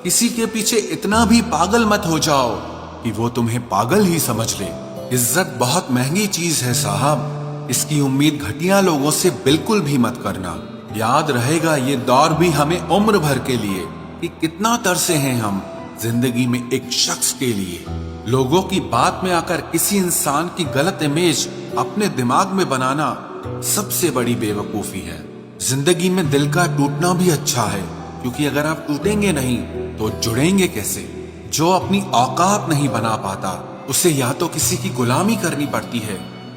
किसी के पीछे इतना भी पागल मत हो जाओ कि वो तुम्हें पागल ही समझ ले। इज्जत बहुत महंगी चीज है साहब, इसकी उम्मीद घटिया लोगों से बिल्कुल भी मत करना। याद रहेगा ये दौर भी हमें उम्र भर के लिए कि कितना तरसे हैं हम जिंदगी में एक शख्स के लिए। लोगों की बात में आकर किसी इंसान की गलत इमेज अपने दिमाग में बनाना सबसे बड़ी बेवकूफी है। जिंदगी में दिल का टूटना भी अच्छा है, क्योंकि अगर आप टूटेंगे नहीं तो जुड़ेंगे कैसे। जो अपनी औकात नहीं बना पाता उसे या तो किसी की गुलामी करनी पड़ती है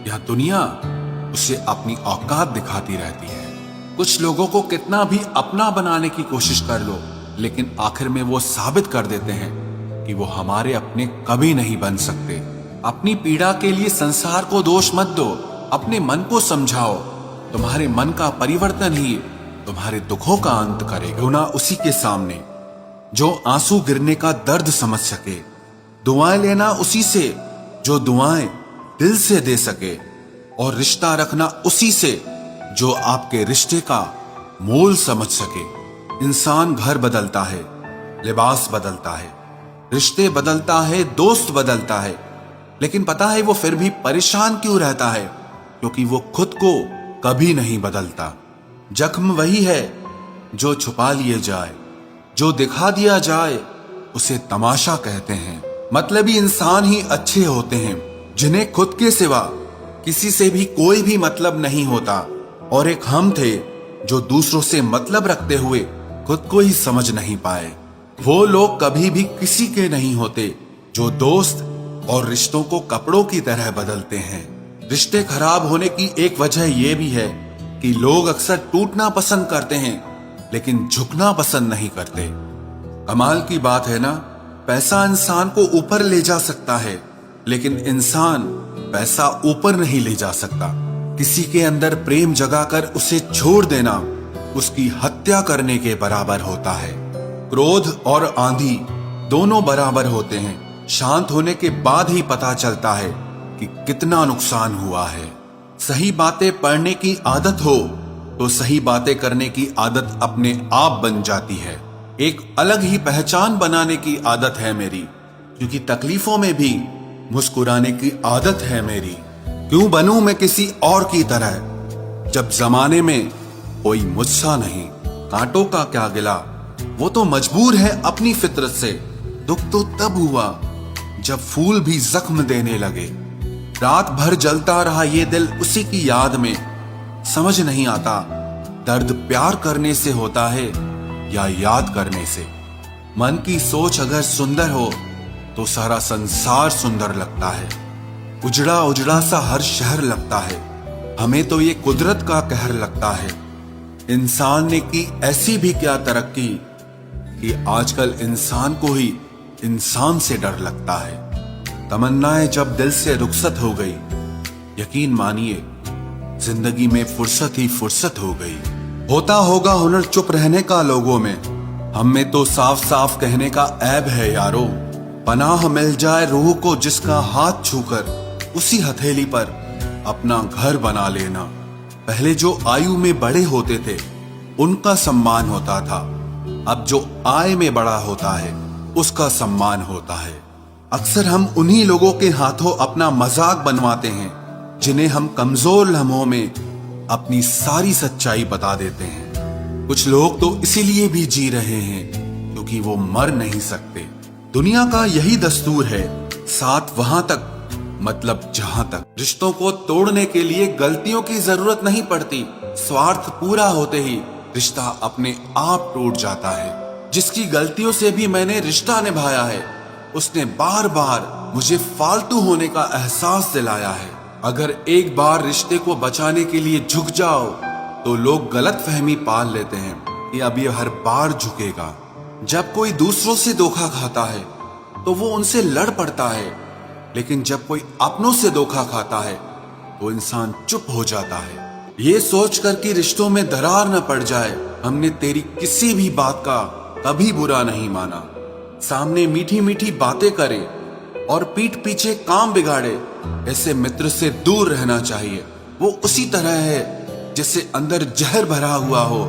या दुनिया उसे अपनी औकात दिखाती रहती है। कुछ लोगों को कितना भी अपना बनाने की कोशिश कर लो, लेकिन आखिर में वो साबित कर देते हैं कि वो हमारे अपने कभी नहीं बन सकते। अपनी पीड़ा के लिए संसार को दोष मत दो, अपने मन को समझाओ। तुम्हारे मन का परिवर्तन ही तुम्हारे दुखों का अंत करेगा। रोना उसी के सामने जो आंसू गिरने का दर्द समझ सके, दुआएं लेना उसी से जो दुआएं दिल से दे सके, और रिश्ता रखना उसी से जो आपके रिश्ते का मोल समझ सके। इंसान घर बदलता है, लिबास बदलता है, रिश्ते बदलता है, दोस्त बदलता है, लेकिन पता है वो फिर भी परेशान क्यों रहता है? क्योंकि वो खुद को कभी नहीं बदलता। जख्म वही है जो छुपा लिए जाए, जो दिखा दिया जाए उसे तमाशा कहते हैं। मतलबी इंसान ही अच्छे होते हैं, जिन्हें खुद के सिवा किसी से भी कोई भी मतलब नहीं होता। और एक हम थे जो दूसरों से मतलब रखते हुए खुद को ही समझ नहीं पाए। वो लोग कभी भी किसी के नहीं होते जो दोस्त और रिश्तों को कपड़ों की तरह बदलते हैं। रिश्ते खराब होने की एक वजह यह भी है कि लोग अक्सर टूटना पसंद करते हैं, लेकिन झुकना पसंद नहीं करते। कमाल की बात है ना, पैसा इंसान को ऊपर ले जा सकता है, लेकिन इंसान पैसा ऊपर नहीं ले जा सकता। किसी के अंदर प्रेम जगाकर उसे छोड़ देना उसकी हत्या करने के बराबर होता है। क्रोध और आंधी दोनों बराबर होते हैं। शांत होने के बाद ही पता चलता है कि कितना नुकसान हुआ है। सही बातें पढ़ने की आदत हो तो सही बातें करने की आदत अपने आप बन जाती है। एक अलग ही पहचान बनाने की आदत है मेरी, क्योंकि तकलीफों में भी मुस्कुराने की आदत है मेरी। क्यों बनूं मैं किसी और की तरह, जब जमाने में कोई मुझसा नहीं। कांटों का क्या गिला, वो तो मजबूर है अपनी फितरत से। दुख तो तब हुआ जब फूल भी जख्म देने लगे। रात भर जलता रहा ये दिल उसी की याद में। समझ नहीं आता दर्द प्यार करने से होता है या याद करने से। मन की सोच अगर सुंदर हो तो सारा संसार सुंदर लगता है। उजड़ा उजड़ा सा हर शहर लगता है। हमें तो ये कुदरत का कहर लगता है। इंसान ने की ऐसी भी क्या तरक्की कि आजकल इंसान को ही इंसान से डर लगता है। तमन्नाएं जब दिल से रुखसत हो गई, यकीन मानिए जिंदगी में फुर्सत ही फुर्सत हो गई। होता होगा हुनर चुप रहने का लोगों में, हम में तो साफ साफ कहने का ऐब है यारो। पनाह मिल जाए रूह को जिसका हाथ छूकर उसी हथेली पर अपना घर बना लेना। पहले जो आयु में बड़े होते थे उनका सम्मान होता था, अब जो आय में बड़ा होता है उसका सम्मान होता है। अक्सर हम उन्हीं लोगों के हाथों अपना मजाक बनवाते हैं जिन्हें हम कमजोर लम्हों में अपनी सारी सच्चाई बता देते हैं। कुछ लोग तो इसीलिए भी जी रहे हैं क्योंकि वो मर नहीं सकते। दुनिया का यही दस्तूर है, साथ वहां तक मतलब जहां तक। रिश्तों को तोड़ने के लिए गलतियों की जरूरत नहीं पड़ती, स्वार्थ पूरा होते ही रिश्ता अपने आप टूट जाता है। जिसकी गलतियों से भी मैंने रिश्ता निभाया है उसने बार बार मुझे फालतू होने का एहसास दिलाया है। अगर एक बार रिश्ते को बचाने के लिए झुक जाओ तो लोग गलत फहमी पाल लेते हैं कि अब ये हर बार झुकेगा। जब कोई दूसरों से धोखा खाता है तो वो उनसे लड़ पड़ता है, लेकिन जब कोई अपनों से धोखा खाता है तो इंसान चुप हो जाता है। ये सोचकर कि रिश्तों में दरार न पड़ जाए, हमने तेरी किसी भी बात का कभी बुरा नहीं माना। सामने मीठी मीठी बातें करे और पीठ पीछे काम बिगाड़े, ऐसे मित्र से दूर रहना चाहिए। वो उसी तरह है जैसे अंदर जहर भरा हुआ हो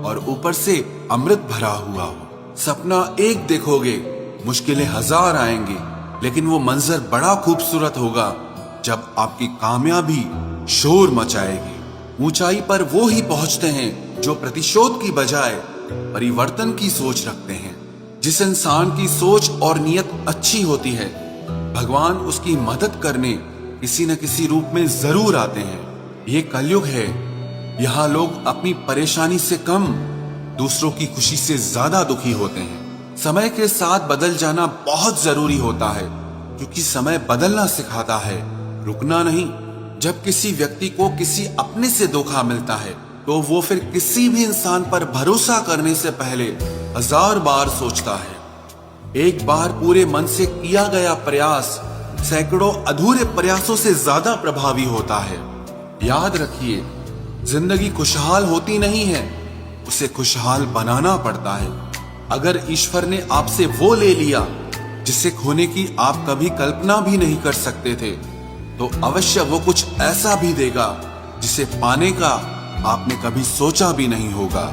और ऊपर से अमृत भरा हुआ हो। सपना एक देखोगे, मुश्किलें हजार आएंगी, लेकिन वो मंजर बड़ा खूबसूरत होगा जब आपकी कामयाबी शोर मचाएगी। ऊंचाई पर वो ही पहुंचते हैं जो प्रतिशोध की बजाय परिवर्तन की सोच रखते हैं। जिस इंसान की सोच और नीयत अच्छी होती है, भगवान उसकी मदद करने किसी न किसी रूप में जरूर आते हैं। ये कलयुग है, यहाँ लोग अपनी परेशानी से कम दूसरों की खुशी से ज्यादा दुखी होते हैं। समय के साथ बदल जाना बहुत जरूरी होता है, क्योंकि समय बदलना सिखाता है, रुकना नहीं। जब किसी व्यक्ति को किसी अपने से धोखा मिलता है, तो वो फिर किसी भी इंसान पर भरोसा करने से पहले 1000 बार सोचता है। एक बार पूरे मन से किया गया प्रयास सैकड़ों अधूरे प्रयासों से ज्यादा प्रभावी होता है। याद रखिए, जिंदगी खुशहाल होती नहीं है, उसे खुशहाल बनाना पड़ता है। अगर ईश्वर ने आपसे वो ले लिया जिसे खोने की आप कभी कल्पना भी नहीं कर सकते थे, तो अवश्य वो कुछ ऐसा भी देगा जिसे पाने का आपने कभी सोचा भी नहीं होगा।